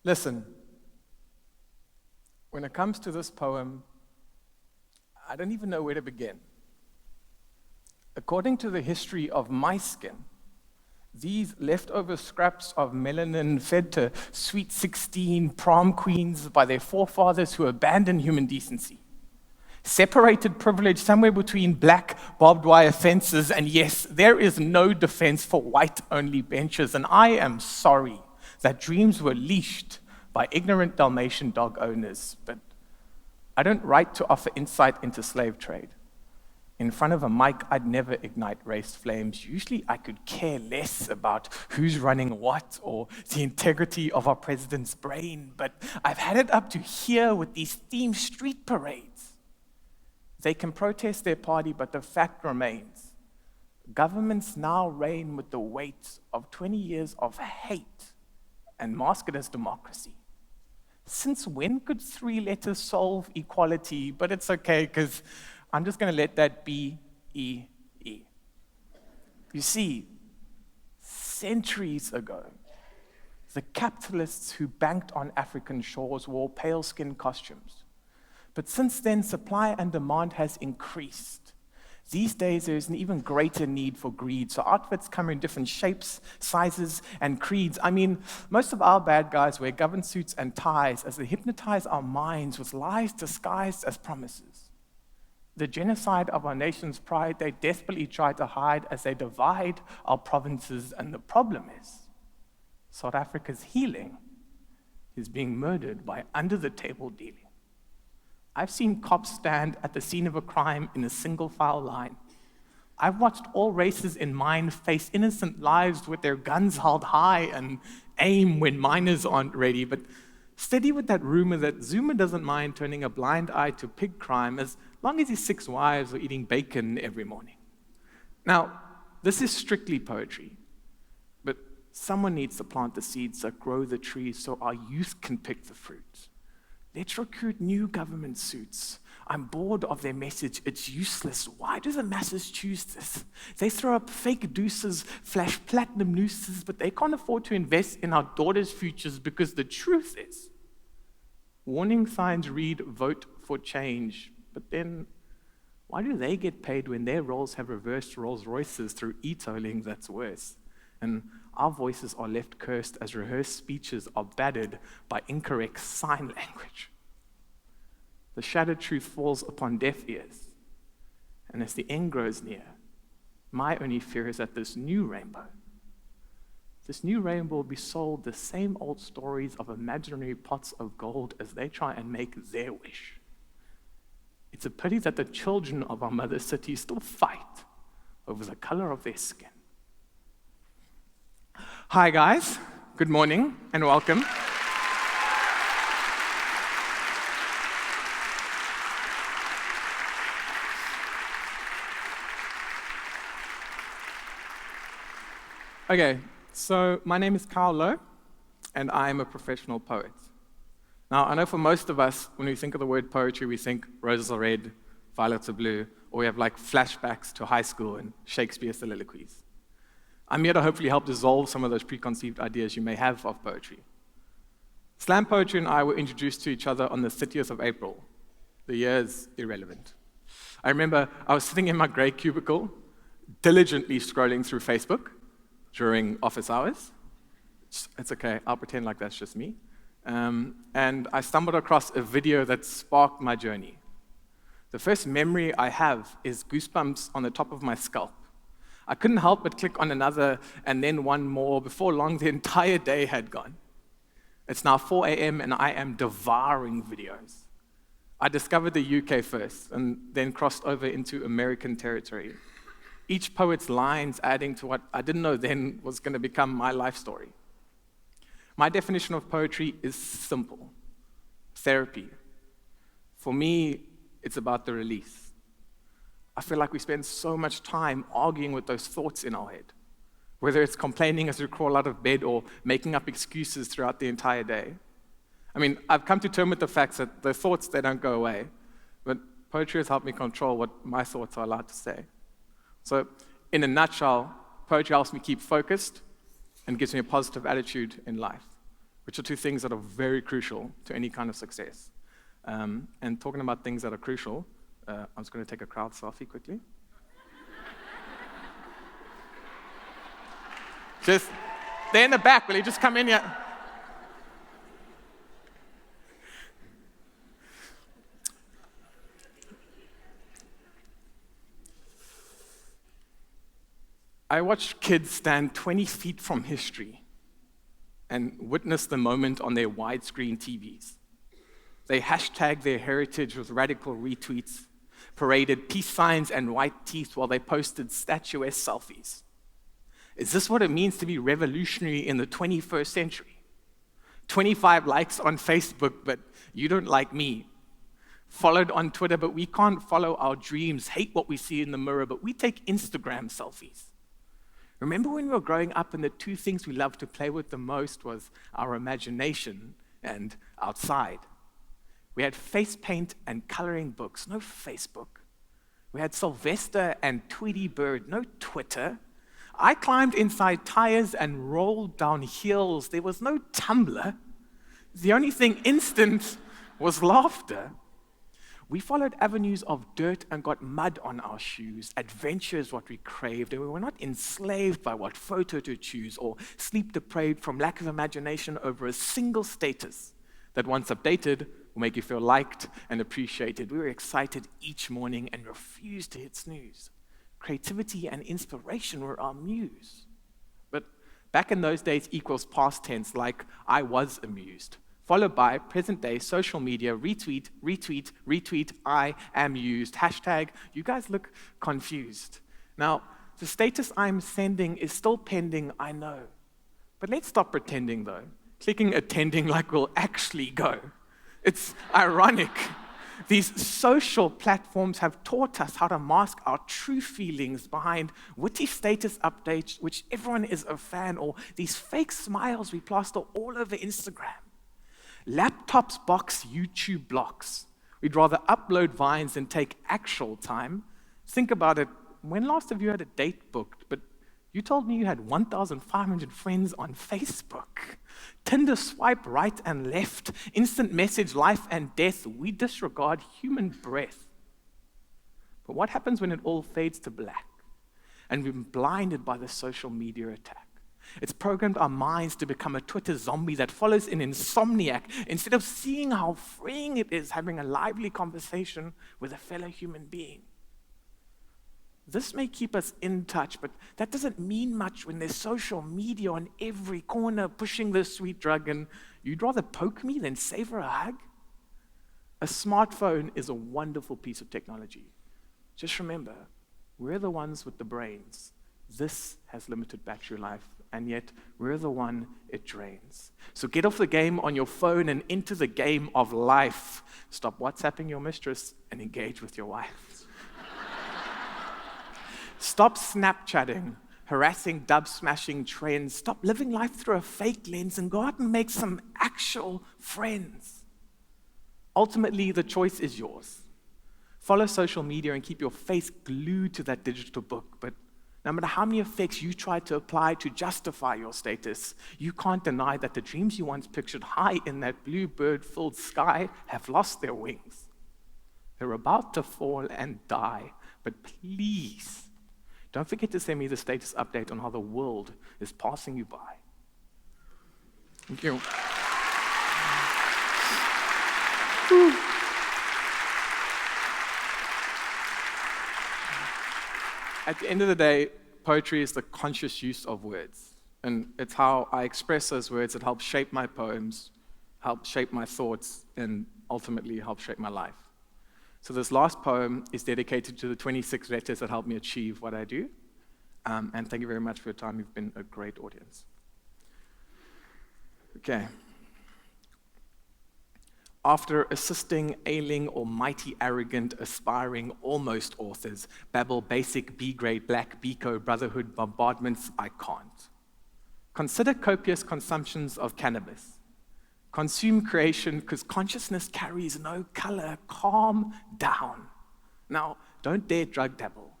Listen, when it comes to this poem, I don't even know where to begin. According to the history of my skin, these leftover scraps of melanin fed to sweet 16 prom queens by their forefathers who abandoned human decency, separated privilege somewhere between black barbed wire fences, and yes, there is no defense for white-only benches, and I am sorry that dreams were leashed by ignorant Dalmatian dog owners, but I don't write to offer insight into slave trade. In front of a mic, I'd never ignite race flames. Usually, I could care less about who's running what or the integrity of our president's brain, but I've had it up to here with these themed street parades. They can protest their party, but the fact remains. Governments now reign with the weight of 20 years of hate and mask it as democracy. Since when could 3 letters solve equality? But it's okay, because I'm just going to let that be E-E. You see, centuries ago, the capitalists who banked on African shores wore pale-skinned costumes. But since then, supply and demand has increased. These days, there's an even greater need for greed, so outfits come in different shapes, sizes, and creeds. I mean, most of our bad guys wear government suits and ties as they hypnotize our minds with lies disguised as promises. The genocide of our nation's pride, they desperately try to hide as they divide our provinces, and the problem is, South Africa's healing is being murdered by under-the-table dealing. I've seen cops stand at the scene of a crime in a single file line. I've watched all races in mine face innocent lives with their guns held high and aim when miners aren't ready. But steady with that rumor that Zuma doesn't mind turning a blind eye to pig crime as long as his 6 wives are eating bacon every morning. Now, this is strictly poetry, but someone needs to plant the seeds that grow the trees so our youth can pick the fruit. Let's recruit new government suits. I'm bored of their message. It's useless. Why do the masses choose this? They throw up fake deuces, flash platinum nooses, but they can't afford to invest in our daughters' futures because the truth is, warning signs read, vote for change. But then, why do they get paid when their roles have reversed Rolls Royces through e-tolling that's worse? And our voices are left cursed as rehearsed speeches are battered by incorrect sign language. The shattered truth falls upon deaf ears. And as the end grows near, my only fear is that this new rainbow will be sold the same old stories of imaginary pots of gold as they try and make their wish. It's a pity that the children of our mother city still fight over the color of their skin. Hi guys, good morning and welcome. Okay, so my name is Kyle Louw and I'm a professional poet. Now, I know for most of us, when we think of the word poetry, we think roses are red, violets are blue, or we have like flashbacks to high school and Shakespeare soliloquies. I'm here to hopefully help dissolve some of those preconceived ideas you may have of poetry. Slam poetry and I were introduced to each other on the 30th of April. The year is irrelevant. I remember I was sitting in my gray cubicle, diligently scrolling through Facebook during office hours. It's okay, I'll pretend like that's just me. And I stumbled across a video that sparked my journey. The first memory I have is goosebumps on the top of my scalp. I couldn't help but click on another and then one more. Before long, the entire day had gone. It's now 4 a.m. and I am devouring videos. I discovered the UK first and then crossed over into American territory. Each poet's lines adding to what I didn't know then was going to become my life story. My definition of poetry is simple: therapy. For me, it's about the release. I feel like we spend so much time arguing with those thoughts in our head, whether it's complaining as we crawl out of bed or making up excuses throughout the entire day. I mean, I've come to terms with the fact that the thoughts, they don't go away, but poetry has helped me control what my thoughts are allowed to say. So, in a nutshell, poetry helps me keep focused and gives me a positive attitude in life. which are two things that are very crucial to any kind of success. And talking about things that are crucial, I'm just going to take a crowd selfie quickly. Just, they're in the back. Will you just come in here? I watched kids stand 20 feet from history and witness the moment on their widescreen TVs. They hashtagged their heritage with radical retweets, paraded peace signs and white teeth while they posted statuesque selfies. Is this what it means to be revolutionary in the 21st century? 25 likes on Facebook, but you don't like me. Followed on Twitter, but we can't follow our dreams. Hate what we see in the mirror, but we take Instagram selfies. Remember when we were growing up and the two things we loved to play with the most was our imagination and outside? We had face paint and coloring books, no Facebook. We had Sylvester and Tweety Bird, no Twitter. I climbed inside tires and rolled down hills. There was no Tumblr. The only thing instant was laughter. We followed avenues of dirt and got mud on our shoes. Adventure is what we craved, and we were not enslaved by what photo to choose or sleep deprived from lack of imagination over a single status that once updated will make you feel liked and appreciated. We were excited each morning and refused to hit snooze. Creativity and inspiration were our muse. But back in those days equals past tense, like I was amused. Followed by present day social media, retweet, retweet, retweet, I am used. Hashtag, you guys look confused. Now, the status I'm sending is still pending, I know. But let's stop pretending though. Clicking attending like we'll actually go. It's ironic. These social platforms have taught us how to mask our true feelings behind witty status updates, which everyone is a fan, or these fake smiles we plaster all over Instagram. Laptops box YouTube blocks. We'd rather upload vines than take actual time. Think about it. When last have you had a date booked? But you told me you had 1,500 friends on Facebook. Tinder swipe right and left. Instant message life and death. We disregard human breath. But what happens when it all fades to black and we're blinded by the social media attack? It's programmed our minds to become a Twitter zombie that follows an insomniac instead of seeing how freeing it is having a lively conversation with a fellow human being. This may keep us in touch, but that doesn't mean much when there's social media on every corner pushing this sweet drug, and you'd rather poke me than savor a hug? A smartphone is a wonderful piece of technology. Just remember, we're the ones with the brains. This has limited battery life, and yet we're the one it drains. So get off the game on your phone and into the game of life. Stop WhatsApping your mistress and engage with your wife. Stop Snapchatting, harassing, dub-smashing trends. Stop living life through a fake lens and go out and make some actual friends. Ultimately, the choice is yours. Follow social media and keep your face glued to that digital book, but no matter how many effects you try to apply to justify your status, you can't deny that the dreams you once pictured high in that blue bird-filled sky have lost their wings. They're about to fall and die, but please, don't forget to send me the status update on how the world is passing you by. Thank you. At the end of the day, poetry is the conscious use of words. And it's how I express those words that help shape my poems, help shape my thoughts, and ultimately help shape my life. So this last poem is dedicated to the 26 letters that helped me achieve what I do. And thank you very much for your time. You've been a great audience. Okay. After assisting ailing or mighty arrogant aspiring almost authors babble basic B-grade black Biko brotherhood bombardments, I can't. Consider copious consumptions of cannabis. Consume creation because consciousness carries no color. Calm down. Now, don't dare drug dabble.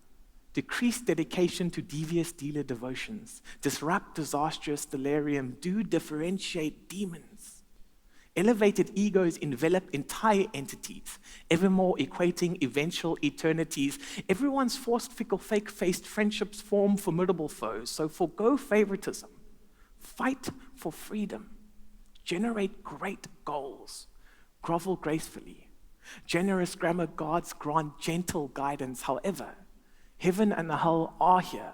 Decrease dedication to devious dealer devotions. Disrupt disastrous delirium. Do differentiate demons. Elevated egos envelop entire entities, evermore equating eventual eternities. Everyone's forced, fickle, fake-faced friendships form formidable foes. So forgo favoritism, fight for freedom, generate great goals, grovel gracefully. Generous grammar gods grant gentle guidance. However, heaven and hell are here,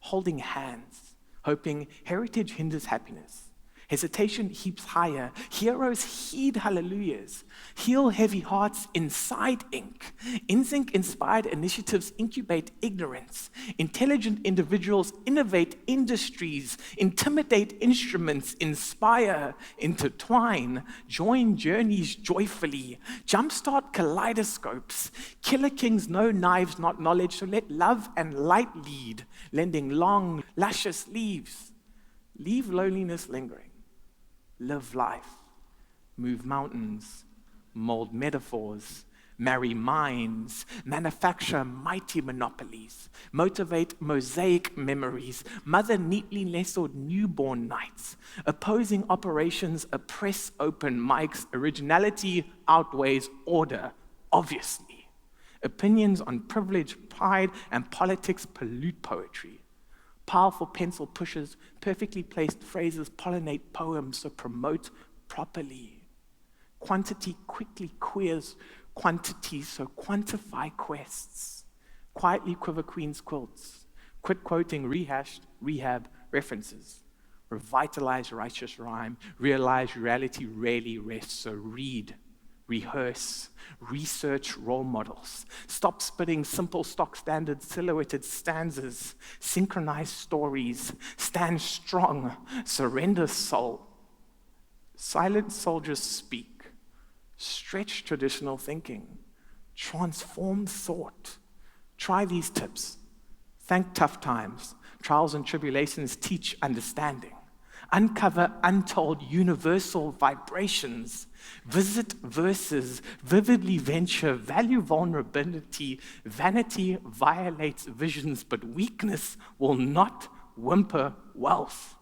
holding hands, hoping heritage hinders happiness. Hesitation heaps higher. Heroes heed hallelujahs. Heal heavy hearts inside ink. InSync-inspired initiatives incubate ignorance. Intelligent individuals innovate industries. Intimidate instruments. Inspire. Intertwine. Join journeys joyfully. Jumpstart kaleidoscopes. Killer kings know knives, not knowledge. So let love and light lead, lending long, luscious leaves. Leave loneliness lingering. Live life, move mountains, mold metaphors, marry minds, manufacture mighty monopolies, motivate mosaic memories, mother neatly nestled newborn nights, opposing operations oppress open mics, originality outweighs order, obviously. Opinions on privilege, pride, and politics pollute poetry. Powerful pencil pushes, perfectly placed phrases pollinate poems, so promote properly. Quantity quickly queers quantity, so quantify quests. Quietly quiver queen's quilts. Quit quoting rehashed rehab references. Revitalize righteous rhyme. Realize reality rarely rests, so read. Rehearse, research role models. Stop spitting simple stock standard silhouetted stanzas. Synchronize stories. Stand strong. Surrender soul. Silent soldiers speak. Stretch traditional thinking. Transform thought. Try these tips. Thank tough times. Trials and tribulations teach understanding. Uncover untold universal vibrations. Visit verses, vividly venture, value vulnerability. Vanity violates visions, but weakness will not whimper wealth.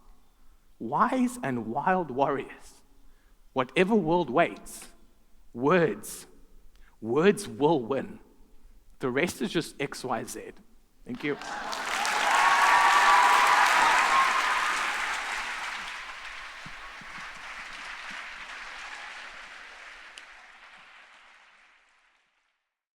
Wise and wild warriors, whatever world waits, words will win. The rest is just XYZ. Thank you.